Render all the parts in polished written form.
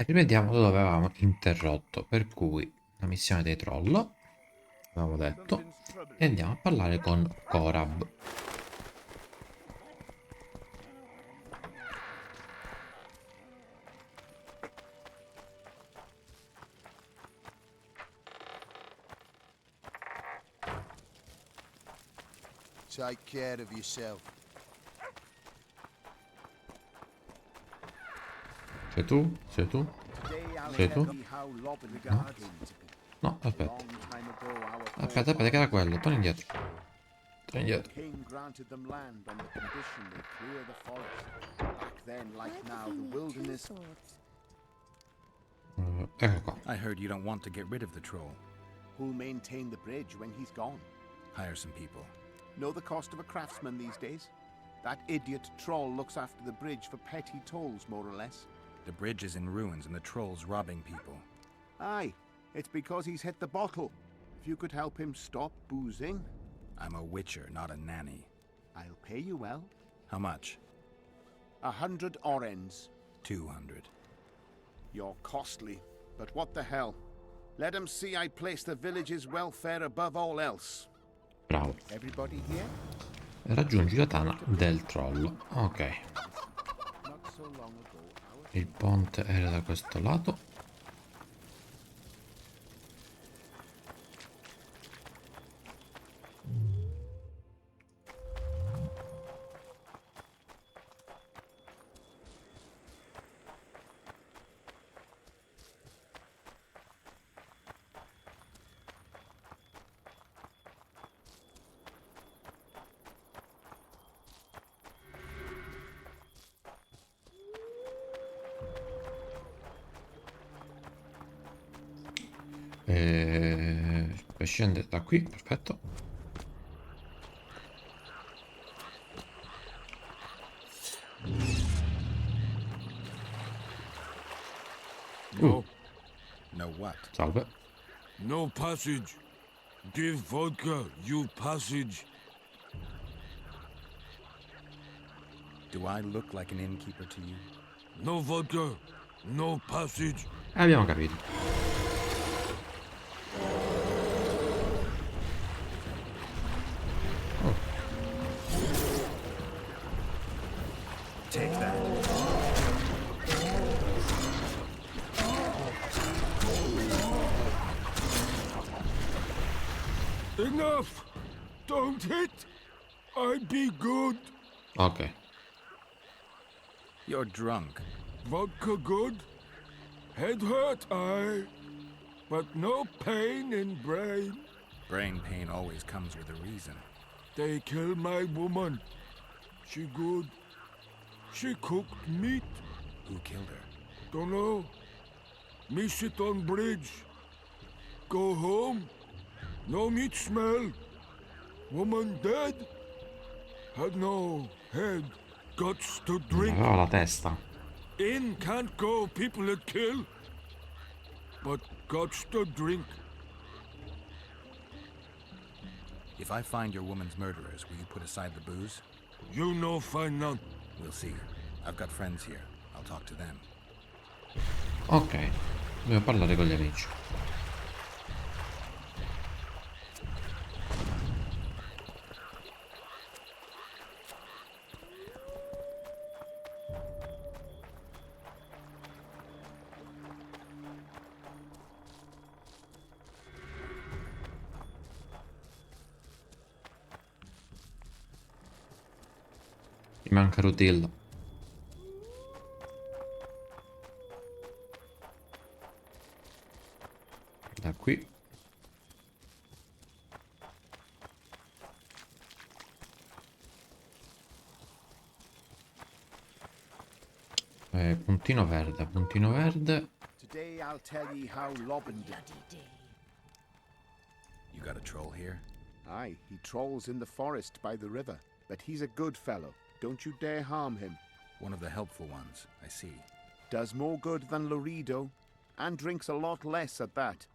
E rivediamo da dove avevamo interrotto, per cui la missione dei troll, avevamo detto, e andiamo a parlare con Korab. Take care of yourself. Sei tu? Sei tu? Sei tu? No? No, aspetta. Aspetta, aspetta, che era quello. Torna indietro. Torna indietro. King granted them land on the condition they clear the forest. Back then, like now, the wilderness. Ecco qua. I heard you don't want to get rid of the troll. Who'll maintain the bridge when he's gone? Hire some people. Know the cost of a craftsman these days? That idiot troll looks after the bridge for petty tolls, more or less. The bridge is in ruins and the troll's robbing people. Aye, it's because he's hit the bottle. If you could help him stop boozing, I'm a witcher, not a nanny. I'll pay you well. How much? 100 orens. 200. You're costly, but what the hell? Let him see I place the village's welfare above all else. Bravo. Everybody here? Raggiungi la tana del troll. Ok. Not so long ago, Il ponte era da questo lato. Per scendere da qui, perfetto. No, No what? Salve. no passage. Give vodka, you passage. Do I look like an innkeeper to you? No vodka, no passage. Abbiamo capito. Oh, Take that. Enough! Don't hit! I be good. ok. You're drunk. Vodka good. Head hurt, aye. But no pain in brain. Brain pain always comes with a reason. They kill my woman. She good. She cooked meat. Who killed her? Dunno. Me sit on bridge. Go home. No meat smell. Woman dead. Had no head. Guts to drink. Aveva la testa. In can't go people that kill. But guts to drink. If I find your woman's murderers, will you put aside the booze? You no find none. We'll see. I've got friends here. I'll talk to them. Ok. Dobbiamo parlare con gli amici. Mi manca Rutil. Da qui. Puntino verde, puntino verde. Today I'll tell ye how Lobbin did. You got a troll here? Aye, he trolls in the forest by the river, but he's a good fellow. Don't you dare harm him. One of the helpful ones, I see. Does more good than Laredo, and drinks a lot less at that.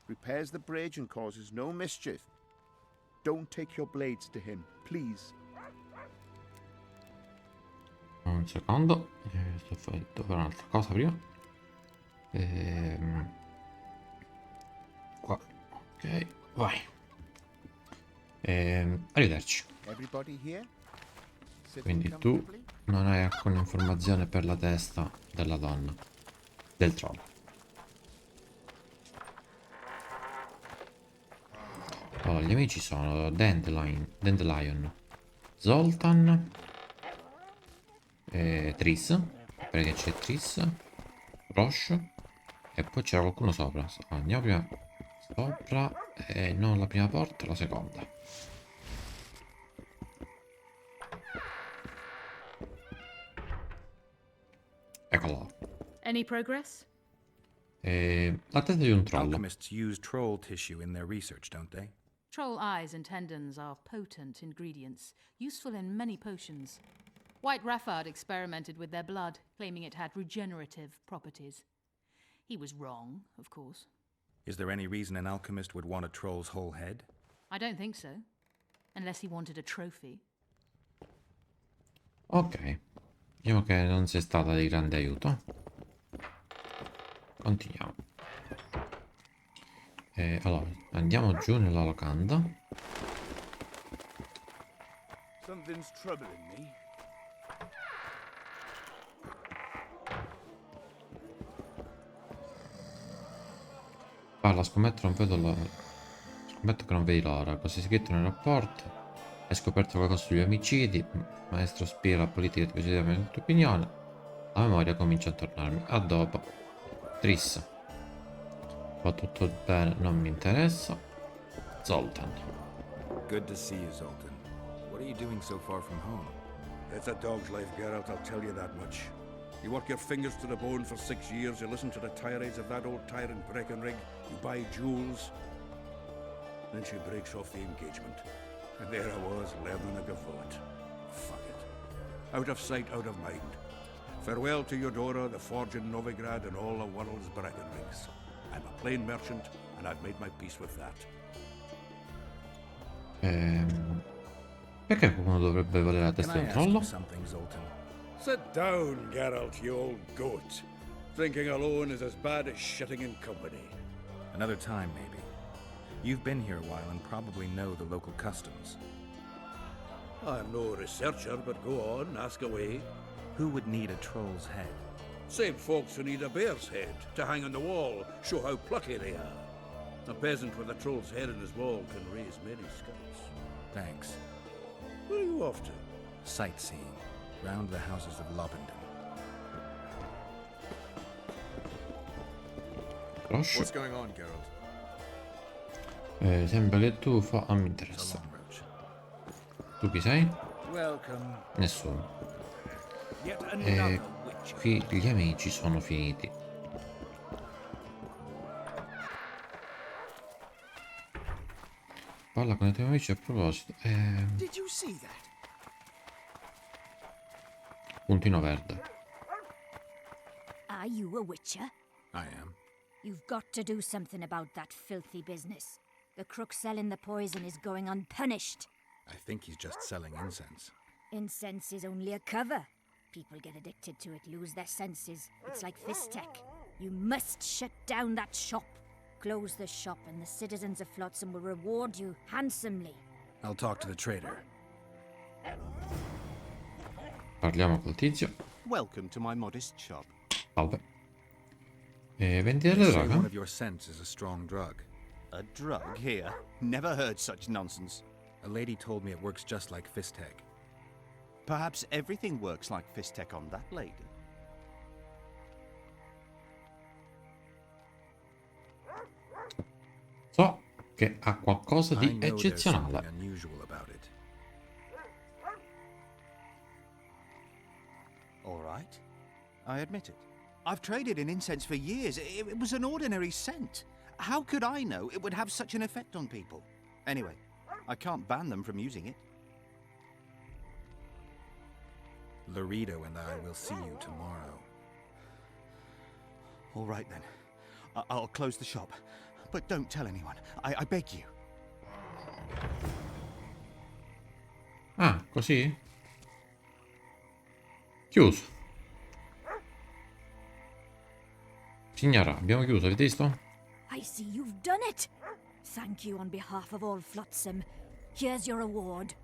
Repairs the bridge and causes no mischief. Don't take your blades to him, please. Un secondo. Devo fare un'altra cosa prima. Qua. Ok, vai. Arrivederci. Everybody here? Sitting Quindi tu comfortably? non hai alcuna informazione per la testa della donna, del troll. Allora, gli amici sono Dandelion, Zoltan, Tris, perché c'è Tris, Roche, e poi c'era qualcuno sopra. Andiamo prima sopra, e non la prima porta, la seconda. Eccolo. Any progress? La testa di un troll. Alchemists use troll tissue in their research, don't they? Troll eyes and tendons are potent ingredients, useful in many potions. White Raffard experimented with their blood, claiming it had regenerative properties. He was wrong, of course. Is there any reason an alchemist would want a troll's whole head? I don't think so. Unless he wanted a trophy. Ok. Diciamo che non sei stata di grande aiuto. Continuiamo. Allora, andiamo giù nella locanda. Something's troubling me. Parla, scommetto, non vedo l'ora. Scommetto che non vedi l'ora. Così scritto nel rapporto. Hai scoperto qualcosa sugli omicidi. Maestro spia la politica di decidere la tua opinione. La memoria comincia a tornarmi. A dopo. Tris. Va tutto bene, non mi interessa. Zoltan. Good to see you, Zoltan. What are you doing so far from home? It's a dog's life, Geralt, I'll tell you that much. You work your fingers to the bone for 6 years, you listen to the tirades of that old tyrant Breckenrig, you buy jewels. Then she breaks off the engagement. And there I was, learning a gavotte. Fuck it. Out of sight, out of mind. Farewell to Eudora, the forge in Novigrad, and all the world's Breckenrigs. I'm a plain merchant, and I've made my peace with that. Perché qualcuno dovrebbe volere la testa Can di I un ask you trollo? something, Zoltan? Sit down, Geralt, you old goat. Drinking alone is as bad as shitting in company. Another time, maybe. You've been here a while and probably know the local customs. I'm no researcher, but go on, ask away. Who would need a troll's head? Same folks who need a bear's head to hang on the wall, show how plucky they are. A peasant with a troll's head in his wall can raise many scalps. Thanks. Where are you off to? Sightseeing. Round the houses of Lobenden. Roche. What's going on, Geralt? Sembra che tu mi So interessa. long, Roach. Tu chi sei? Welcome. Nessuno. Yet E another witcher. qui gli amici sono finiti. Parla con i tuoi amici a proposito. Did you see that? Puntino verde. Are you a witcher? I am. You've got to do something about that filthy business. The crook selling the poison is going unpunished. I think he's just selling incense. Incense is only a cover. People get addicted to it, lose their senses. It's like Fistech. You must shut down that shop. Close the shop and the citizens of Flotsam will reward you handsomely. I'll talk to the trader. Parliamo col tizio. Welcome to my modest shop. Salve. Vendi They delle say one droghe? of your scents is a strong drug. A drug here? Never heard such nonsense. A lady told me it works just like Fistech. Perhaps everything works like Fistech on that lady. So che ha qualcosa I di know there's eccezionale. something unusual about it. All right. I admit it. I've traded in incense for years. It was an ordinary scent. How could I know it would have such an effect on people? Anyway, I can't ban them from using it. Laredo and I will see you tomorrow. All right then. I'll close the shop. But don't tell anyone. I beg you. Ah, così? Chiuso. Signora, abbiamo chiuso, avete visto? I see you've done it. Thank you on behalf of all Flotsam. Here's your reward.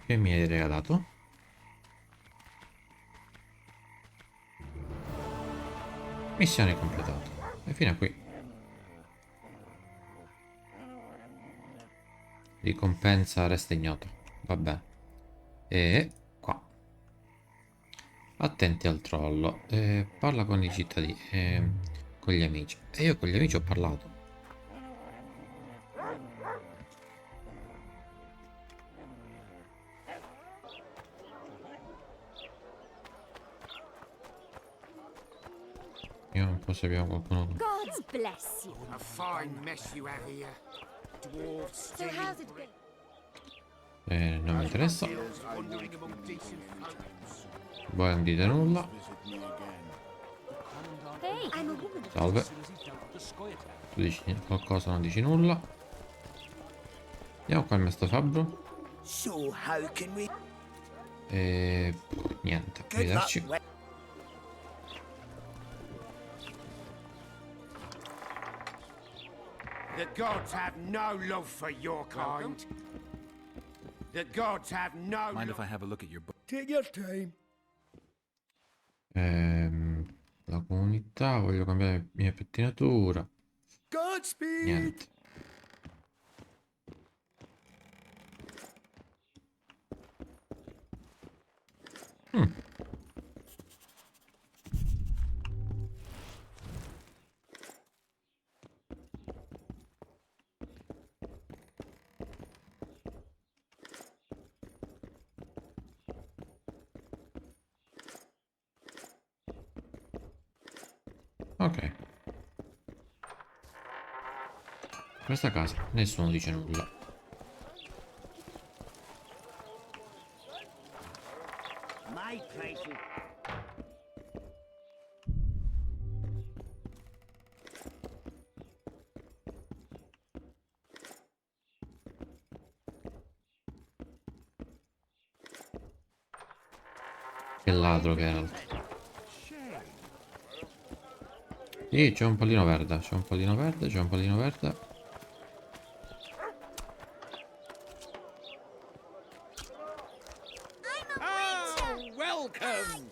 Che mi hai regalato? Missione completata. E fino a qui. Ricompensa resta ignoto. Vabbè. E qua. Attenti al trollo. Parla con i cittadini. Con gli amici. E io con gli amici ho parlato. Io non so se abbiamo qualcuno. God bless you. A fine mess you have here. Dwarves So how's it been? Non mi interessa. wandering among decent folk. Voi non dite nulla. Hey, I'm a woman. Salve. Tu dici qualcosa, non dici nulla. Andiamo qua al maestro fabbro. So how can we E niente, arrivederci. The gods have no love for your kind. The gods have no Mind love. if I have a look at your book? Take your time. La comunità, voglio cambiare mia pettinatura. Godspeed. Niente. Ok. Questa casa nessuno dice nulla. My place is Che ladro che era l'altro. Sì, c'è un pallino verde, c'è un pallino verde, c'è un pallino verde. Oh, welcome!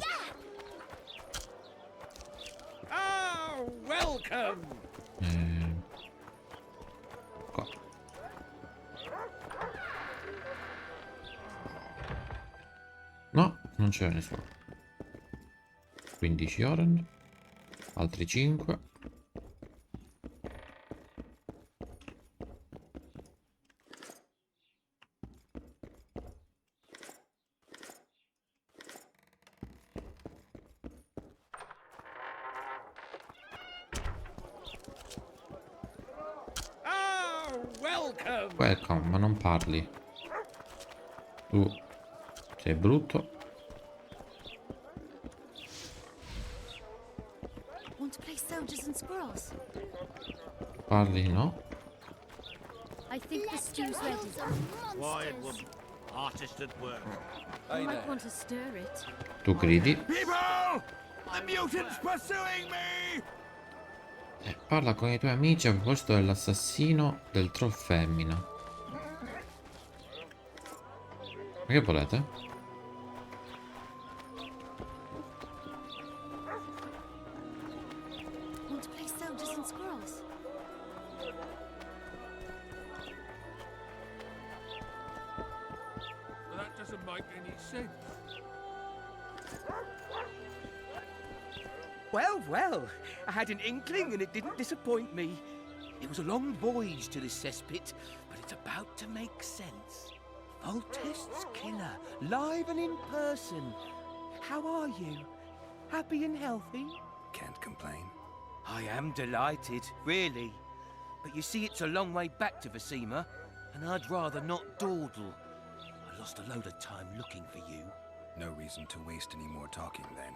Oh, welcome! Qua. No, non c'è nessuno. 15 orange. Altri 5. Oh, welcome! Welcome, ma non parli. Tu sei brutto. Want to play soldiers and squirrels? Parli, no? I think the stew's ready. Quiet woman. Artist at work. You might want to stir it. Tu gridi. People! The mutant's pursuing me! Parla con i tuoi amici a proposito dell'assassino del troll femmina. Ma che volete? Want to play soldiers and squirrels? Well, that doesn't make any sense. Well, well, I had an inkling and it didn't disappoint me. It was a long voyage to this cesspit, but it's about to make sense. Voltest's killer, live and in person. How are you? Happy and healthy? Can't complain. I am delighted, really. But you see, it's a long way back to Vasima, and I'd rather not dawdle. I lost a load of time looking for you. No reason to waste any more talking then.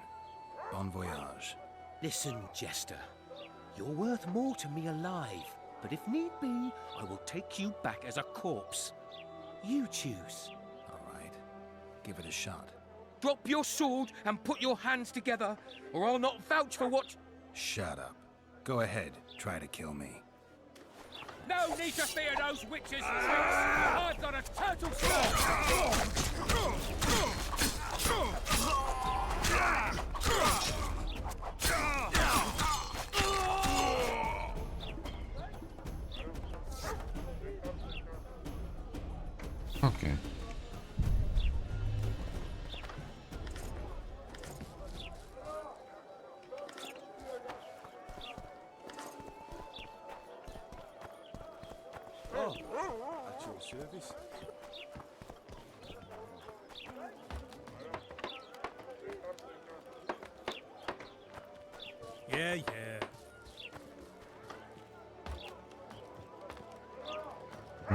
Bon voyage. Listen, Jester. You're worth more to me alive, but if need be, I will take you back as a corpse. You choose. All right. Give it a shot. Drop your sword and put your hands together, or I'll not vouch for what... Shut up. Go ahead, try to kill me. No need to fear those witches' tricks! I've got a turtle sword! Ok. Oh, at your service. Yeah.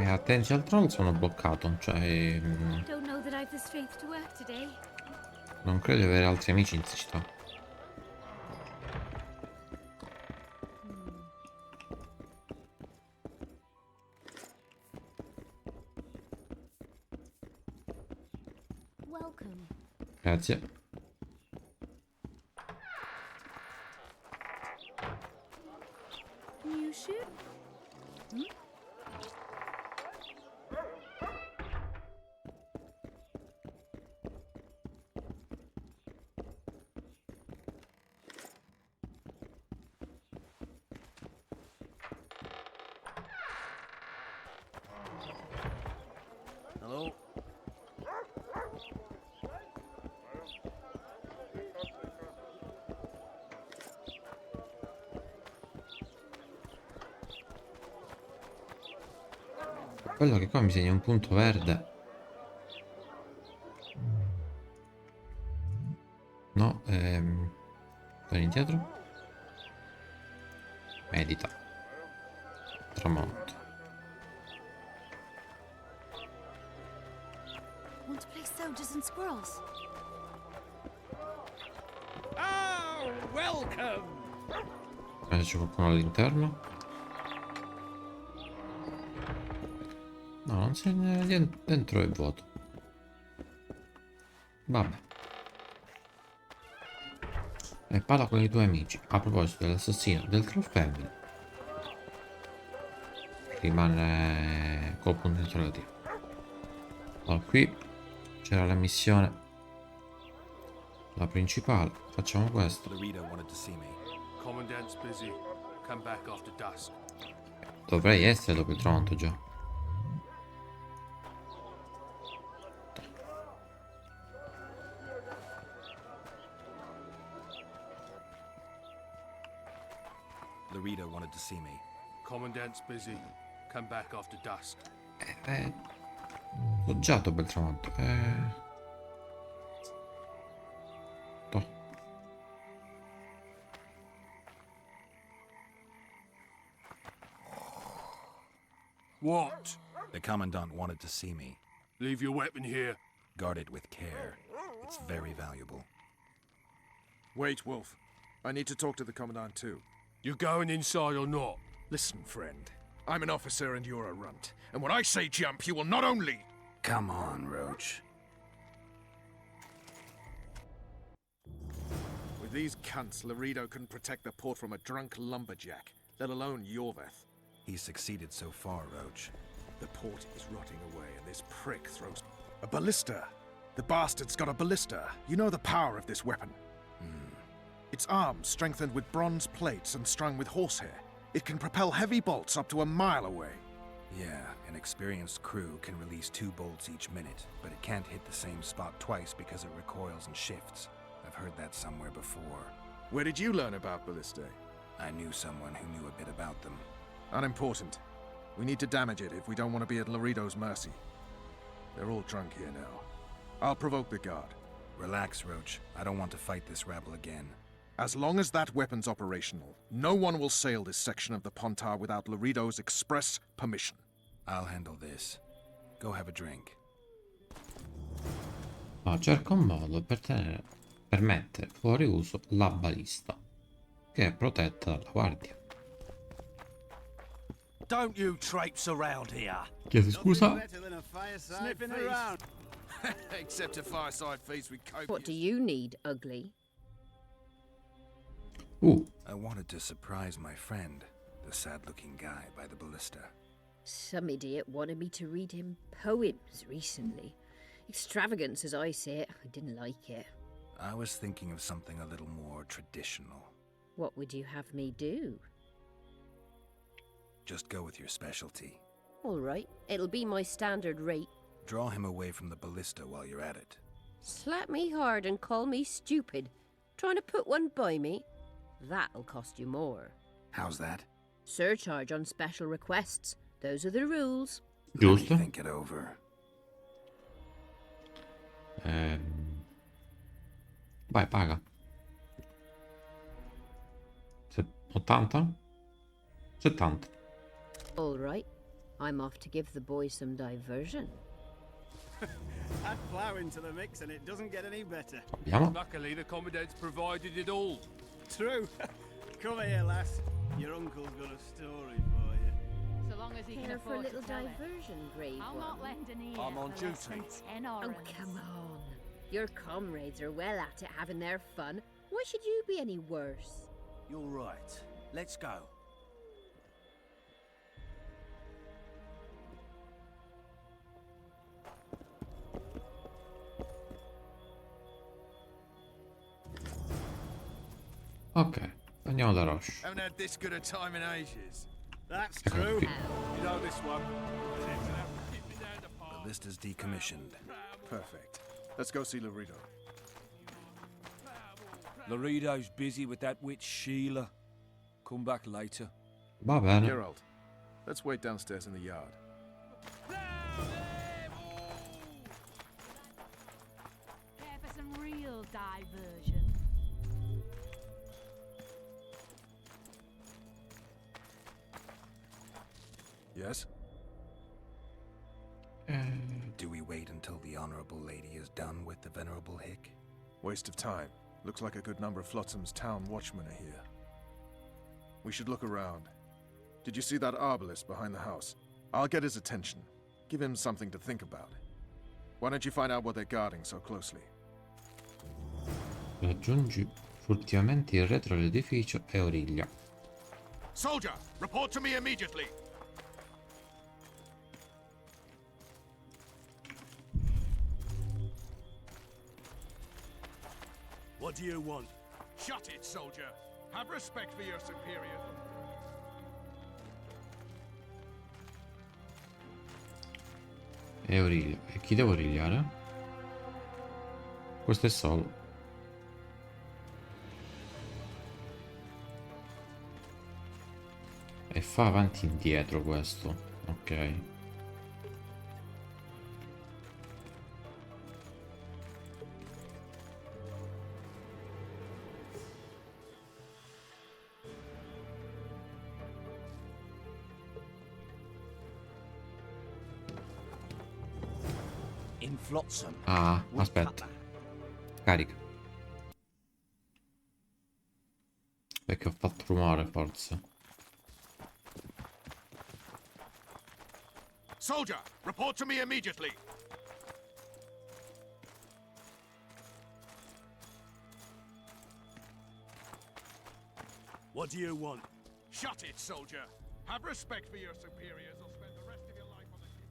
Attenzione al troll, sono bloccato. Cioè, Don't know that I've the strength to work today. non credo di avere altri amici in città. Welcome. Grazie. New ship? Hello? Quello che qua mi segna un punto verde. No, torni indietro. Medita. Tramonto. Want to play soldiers and squirrels? Oh, welcome! C'è qualcuno all'interno? No, non c'è dentro, è vuoto. Vabbè. E parla con i tuoi amici a proposito dell'assassino del troll femmine. Rimane col punto interrogativo. Allora, qui c'era la missione, la principale. Facciamo questo. Larita wanted to see me. Commandant's busy. Come back after dusk. Dovrei essere dopo il tramonto già. Larita wanted to see me. Commandant's busy. Come back after dusk. L'ho già dopo il tramonto. Toh. What? The Commandant wanted to see me. Leave your weapon here. Guard it with care. It's very valuable. Wait, Wolf. I need to talk to the Commandant too. You going inside or not? Listen, friend. I'm an officer and you're a runt. And when I say jump, you will not only... Come on, Roach. With these cunts, Laredo couldn't protect the port from a drunk lumberjack, let alone Yorveth. He's succeeded so far, Roach. The port is rotting away and this prick throws... A ballista! The bastard's got a ballista. You know the power of this weapon. Its arms strengthened with bronze plates and strung with horsehair. It can propel heavy bolts up to a mile away. Yeah, an experienced crew can release 2 bolts each minute, but it can't hit the same spot twice because it recoils and shifts. I've heard that somewhere before. Where did you learn about ballistae? I knew someone who knew a bit about them. Unimportant. We need to damage it if we don't want to be at Laredo's mercy. They're all drunk here now. I'll provoke the guard. Relax, Roach. I don't want to fight this rabble again. As long as that weapon's operational, no one will sail this section of the Pontar without Laredo's express permission. I'll handle this. Go have a drink. Cerca un modo per mettere fuori uso la balista, che è protetta dalla guardia. Don't you traipse around here. Chiedo scusa. Sniffing around. Except a fireside feast with copious... What do you need, ugly? I wanted to surprise my friend, the sad-looking guy by the ballista. Some idiot wanted me to read him poems recently. Extravagance as I say it, I didn't like it. I was thinking of something a little more traditional. What would you have me do? Just go with your specialty. All right, it'll be my standard rate. Draw him away from the ballista while you're at it. Slap me hard and call me stupid. Trying to put one by me? That'll cost you more. How's that? Surcharge on special requests. Those are the rules. Let me think it over. Vai, paga. 80? 70. All right, I'm off to give the boys some diversion. Add plough into the mix and it doesn't get any better. Andiamo. Luckily, the Commandant's provided it all. True. Come here, lass. Your uncle's got a story for you. So long as he can Care for a afford little to tell it. diversion, brave I'll one. not lend an ear. I'm on for less duty. than 10 Oh, orens. come on. Your comrades are well at it having their fun. Why should you be any worse? You're right. Let's go. Ok, andiamo da Roche. Haven't had this good a time in ages. That's Eccolo true. qui. You know this one. Ballista's decommissioned. Perfect. Let's go see Laredo. Laredo's busy with that witch Sheila. Come back later. Va bene. Geralt, let's wait downstairs in the yard. Care for some real diversion. Yes? Do we wait until the honorable lady is done with the venerable hick? Waste of time. Looks like a good number of Flotsam's town watchmen are here. We should look around. Did you see that arbalist behind the house? I'll get his attention. Give him something to think about. Why don't you find out what they're guarding so closely? Raggiungi furtivamente il retro dell'edificio e origlia. Soldier, report to me immediately! What do you want? Shut it, soldier! Have respect for your superiors. E origlia. E chi devo origliare? Questo è solo. E fa avanti e indietro questo. Ok. In Flotsam. Ah, aspetta. Carica. Perché ho fatto rumore, forse. Soldier, report to me immediately! What do you want? Shut it, soldier! Have respect for your superiors or spend the rest of your life on the ship.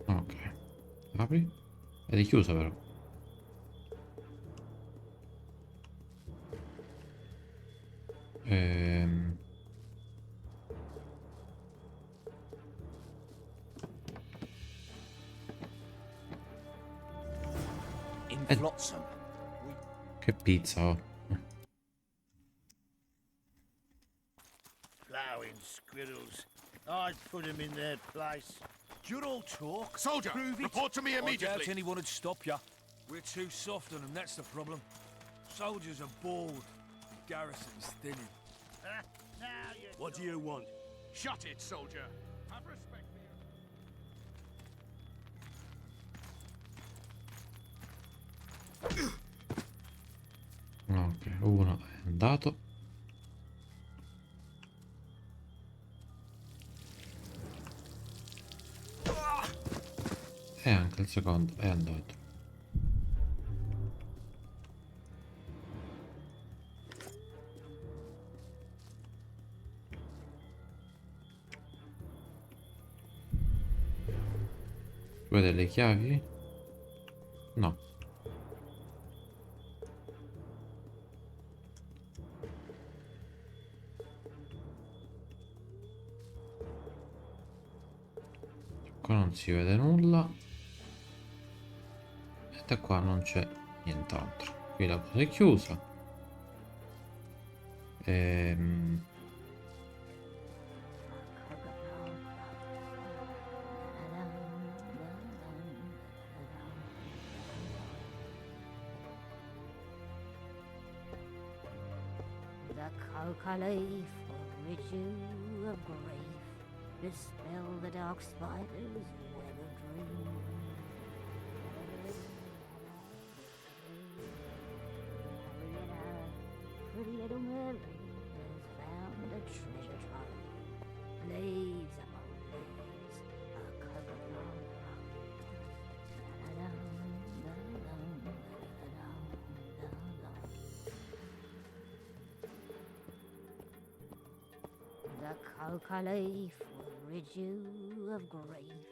Ok. Apri. Ed è chiusa però. Ehm... In Flotsam. Che pizza, oh. Plowing squirrels. I'd put them in their place. You're all talk. Soldier, Prove it. report to me I doubt immediately. anyone would stop you. We're too soft on them, that's the problem. Soldiers are bored. The garrison's thinning. What do you want? Shut it, soldier. Have respect for Ok, uno è andato. E anche il secondo è andato. Vuoi delle chiavi? No. Qua non si vede nulla. E da qua non c'è nient'altro. Qui la cosa è chiusa. The coca-leaf will rid you of grief, dispel the dark spider's web of dreams. Pretty little Mary has found a treasure trove. Leaves upon leaves, a coca-plum The coca-leaf will rid you of grief,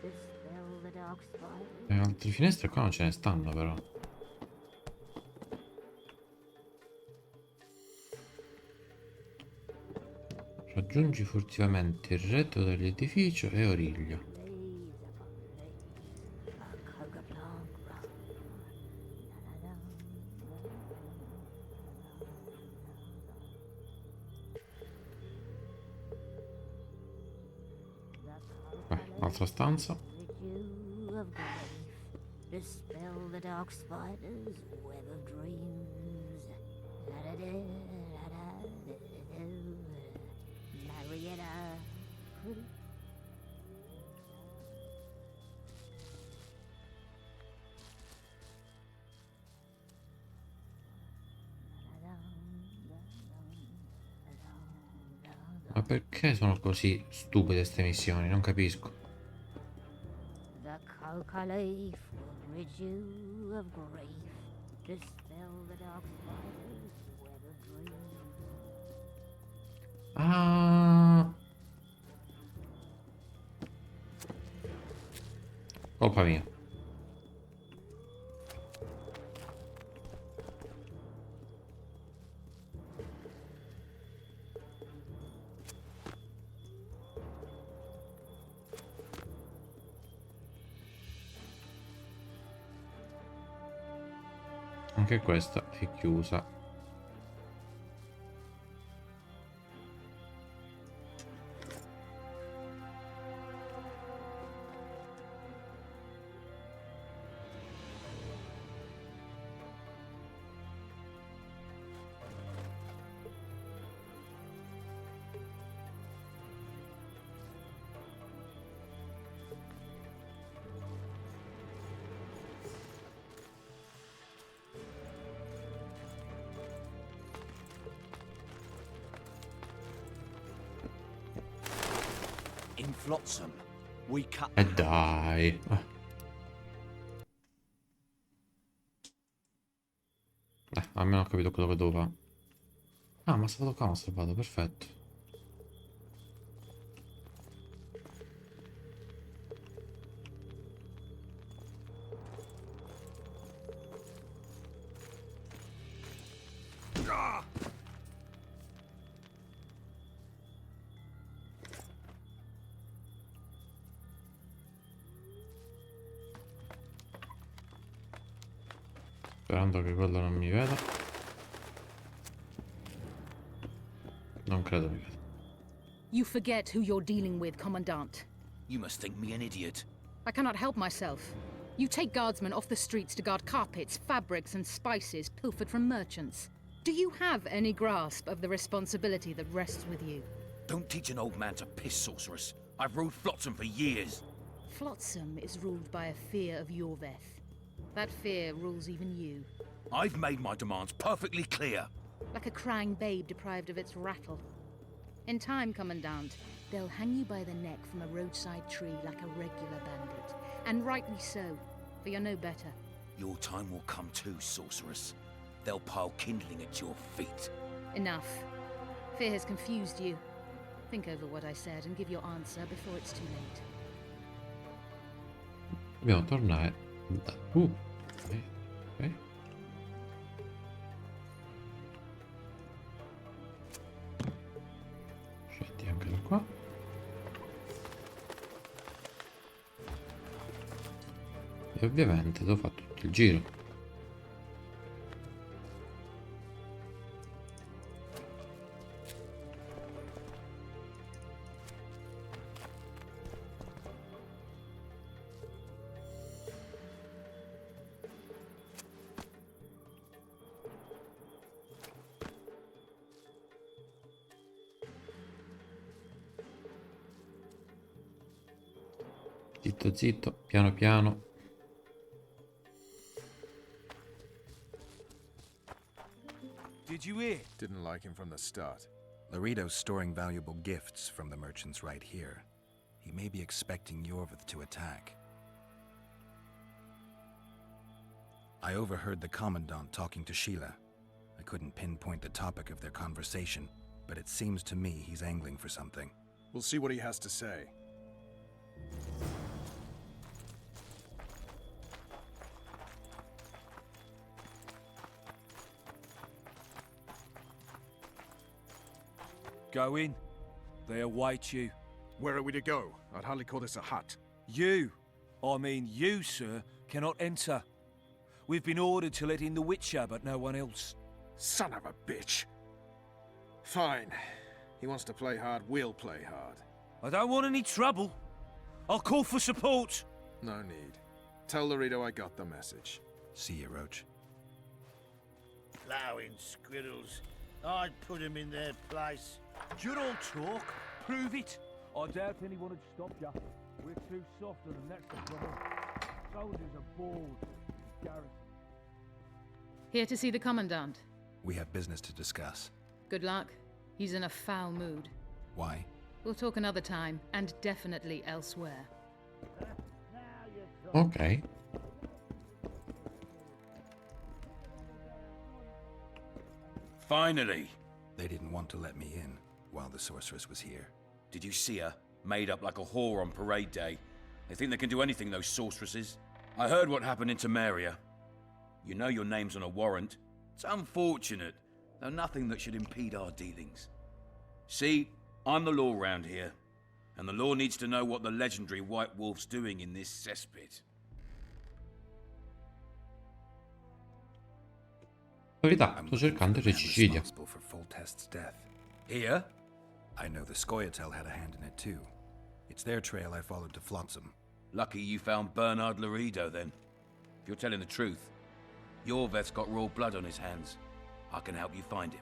dispel the dark spider. Altre finestre qua non ce ne stanno però. Raggiungi furtivamente il retro dell'edificio e origlio. Un'altra stanza. Dispel the dark spider's web of dreams. Marietta. Ma perché sono così stupide queste missioni? Non capisco. The coca-leaf will rid you of grief. Dispel the dark spider's web of dreams. Ah, colpa mia. Anche questa è chiusa. In Flotsam, we cut. E dai. Almeno ho capito quello che devo fare. Ah, ma stavo qua, ho salvato, perfetto. Sperando che quello non mi veda. Non credo mi veda. You forget who you're dealing with, Commandant. You must think me an idiot. I cannot help myself. You take guardsmen off the streets to guard carpets, fabrics, and spices pilfered from merchants. Do you have any grasp of the responsibility that rests with you? Don't teach an old man to piss, sorceress. I've ruled Flotsam for years. Flotsam is ruled by a fear of Yorveth. That fear rules even you. I've made my demands perfectly clear. Like a crying babe deprived of its rattle. In time, Commandant, they'll hang you by the neck from a roadside tree like a regular bandit. And rightly so, for you're no better. Your time will come too, sorceress. They'll pile kindling at your feet. Enough. Fear has confused you. Think over what I said and give your answer before it's too late. Dobbiamo tornare da... ok. Scetti anche da qua. E ovviamente devo fare tutto il giro. Zitto zitto, piano piano. Did you hear? Didn't like him from the start. Laredo's storing valuable gifts from the merchants right here. He may be expecting Yorvith to attack. I overheard the Commandant talking to Sheila. I couldn't pinpoint the topic of their conversation, but it seems to me he's angling for something. We'll see what he has to say. Go in. They await you. Where are we to go? I'd hardly call this a hut. I mean you, sir, cannot enter. We've been ordered to let in the Witcher, but no one else. Son of a bitch. Fine. He wants to play hard, we'll play hard. I don't want any trouble. I'll call for support. No need. Tell Laredo I got the message. See you, Roach. Ploughing squirrels. I'd put him in their place. You're all talk. Prove it. I doubt anyone would stop you. We're too soft on them, that's the problem. Soldiers are bored. Garrison. Here to see the Commandant. We have business to discuss. Good luck. He's in a foul mood. Why? We'll talk another time, and definitely elsewhere. Ok. Finally! They didn't want to let me in while the sorceress was here. Did you see her? Made up like a whore on parade day. They think they can do anything, those sorceresses. I heard what happened in Temeria. You know your name's on a warrant. It's unfortunate, though nothing that should impede our dealings. See, I'm the law round here, and the law needs to know what the legendary White Wolf's doing in this cesspit. Verità, I'm sto looking for cercando the man regicidio. responsible for Foltest's death. Here? I know the Scoia'tael had a hand in it too. It's their trail I followed to Flotsam. Lucky you found Bernard Laredo, then. If you're telling the truth, Yorveth's got raw blood on his hands. I can help you find him.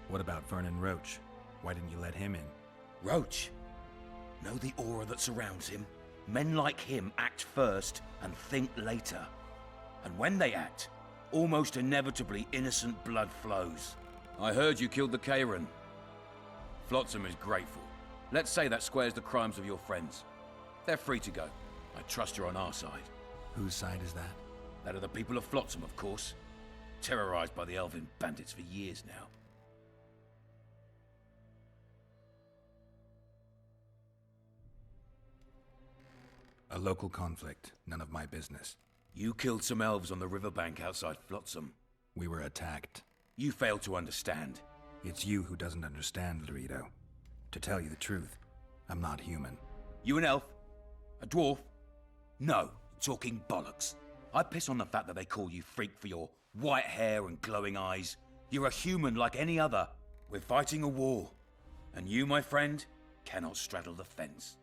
What about Vernon Roach? Why didn't you let him in? Roach? Know the aura that surrounds him? Men like him act first and think later. And when they act, almost inevitably innocent blood flows. I heard you killed the Kairan. Flotsam is grateful. Let's say that squares the crimes of your friends. They're free to go. I trust you're on our side. Whose side is that? That of the people of Flotsam, of course. Terrorized by the Elven bandits for years now. A local conflict, none of my business. You killed some elves on the riverbank outside Flotsam. We were attacked. You failed to understand. It's you who doesn't understand, Laredo. To tell you the truth, I'm not human. You an elf? A dwarf? No, talking bollocks. I piss on the fact that they call you freak for your white hair and glowing eyes. You're a human like any other. We're fighting a war. And you, my friend, cannot straddle the fence.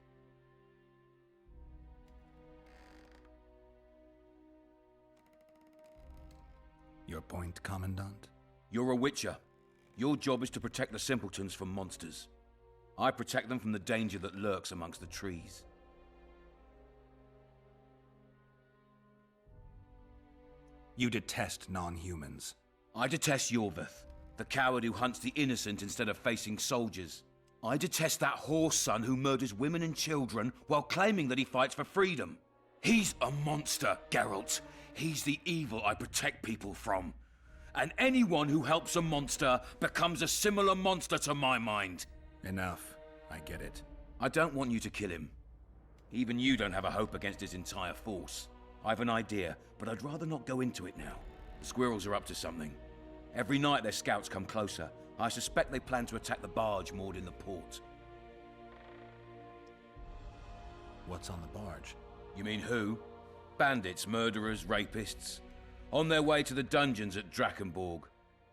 Your point, Commandant? You're a witcher. Your job is to protect the simpletons from monsters. I protect them from the danger that lurks amongst the trees. You detest non-humans. I detest Yorveth, the coward who hunts the innocent instead of facing soldiers. I detest that whore son who murders women and children while claiming that he fights for freedom. He's a monster, Geralt. He's the evil I protect people from. And anyone who helps a monster becomes a similar monster to my mind. Enough. I get it. I don't want you to kill him. Even you don't have a hope against his entire force. I have an idea, but I'd rather not go into it now. The squirrels are up to something. Every night their scouts come closer. I suspect they plan to attack the barge moored in the port. What's on the barge? You mean who? Bandits, murderers, rapists. On their way to the dungeons at Drakenborg.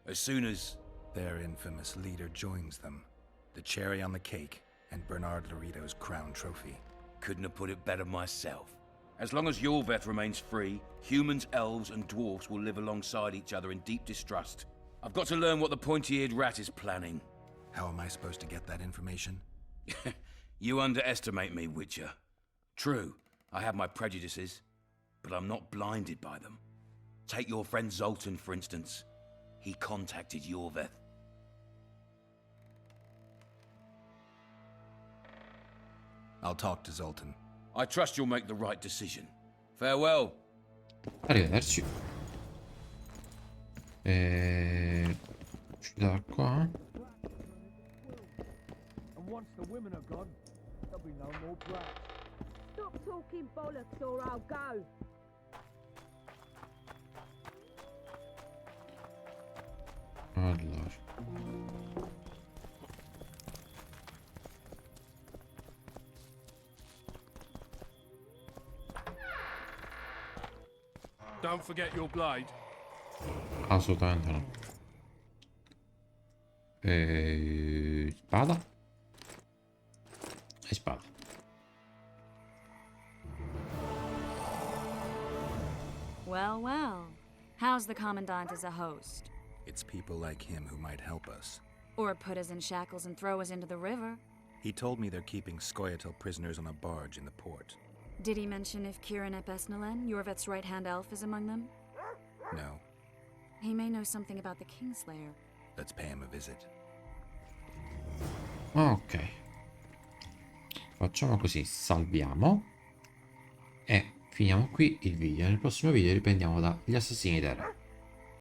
As soon as... Their infamous leader joins them. The cherry on the cake, and Bernard Laurito's crown trophy. Couldn't have put it better myself. As long as Yorveth remains free, humans, elves, and dwarfs will live alongside each other in deep distrust. I've got to learn what the pointy-eared rat is planning. How am I supposed to get that information? You underestimate me, Witcher. True, I have my prejudices, but I'm not blinded by them. Take your friend Zoltan, for instance. He contacted Yorveth. I'll talk to Zoltan. I trust you'll make the right decision. Farewell. Arrivederci. Uscito da qua. And once the women are gone, there'll be no more brats. Stop talking bollocks or I'll go. Allora. Don't forget your blade. Assolutamente no. Spada? E spada. Well, well. How's the Commandant as a host? It's people like him who might help us. Or put us in shackles and throw us into the river. He told me they're keeping Scoia'tael prisoners on a barge in the port. Did he mention if Kieran ep Esnalen, Yorveth's right-hand elf, is among them? No. He may know something about the Kingslayer. Let's pay him a visit. Ok. Facciamo così, salviamo. E finiamo qui il video. Nel prossimo video riprendiamo dagli assassini di terra.